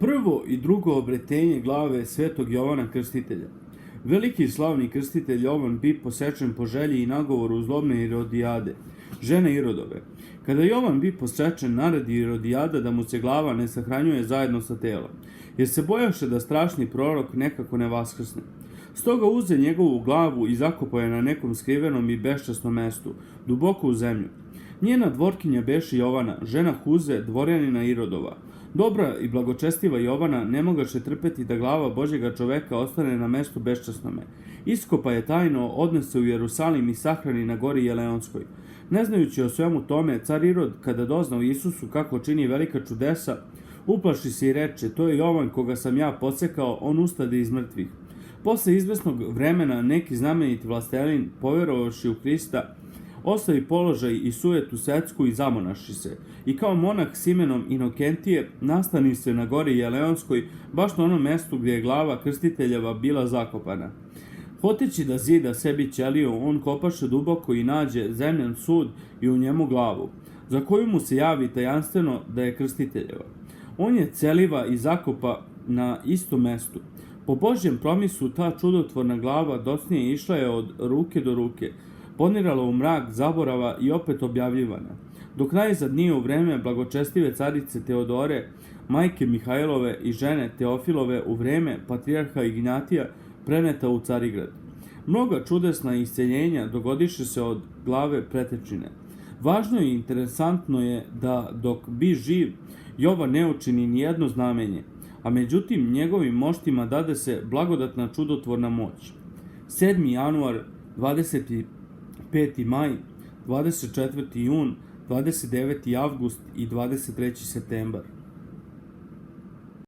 Prvo i drugo obretenje glave svetog Jovana Krstitelja. Veliki slavni krstitelj Jovan bi posečen po želji i nagovoru zlobne Irodijade, žene Irodove. Kada Jovan bi posečen, naredi Irodijada da mu se glava ne sahranjuje zajedno sa telom, jer se bojaše da strašni prorok nekako ne vaskrsne. Stoga uze njegovu glavu i zakopa je na nekom skrivenom i beščasnom mestu, duboko u zemlju. Njena dvorkinja beše Jovana, žena Huze, dvorjanina Irodova. Dobra i blagočestiva Jovana ne mogaše trpeti da glava Božjega čoveka ostane na mestu beščasnome. Iskopa je tajno, odnese u Jerusalim i sahrani na gori Jeleonskoj. Ne znajući o svemu tome, car Irod, kada doznao Isusu kako čini velika čudesa, uplaši se i reče: to je Jovan koga sam ja posekao, on ustade iz mrtvih. Posle izvesnog vremena neki znameniti vlastelin, poverovavši u Hrista, ostavi položaj i sujetu svetsku i zamonaši se. I kao monah s imenom Inokentije nastani se na gori Jeleonskoj, baš na onom mestu gdje je glava krstiteljeva bila zakopana. Hoteći da zida sebi ćeliju, on kopaše duboko i nađe zemljan sud i u njemu glavu, za koju mu se javi tajanstveno da je krstiteljeva. On je celiva i zakopa na istom mestu. Po Božjem promisu ta čudotvorna glava docnije išla je od ruke do ruke, ponirala u mrak zaborava i opet objavljivana. Dok najzad nije u vreme blagočestive carice Teodore, majke Mihajlove i žene Teofilove u vreme patrijarha Ignatija preneta u Carigrad. Mnoga čudesna isceljenja dogodiše se od glave pretečine. Važno i interesantno je da dok bi živ, Jovan ne učini nijedno znamenje, a međutim njegovim moštima dade se blagodatna čudotvorna moć. 7. januar, 25. maj, 24. jun, 29. avgust i 23. septembar.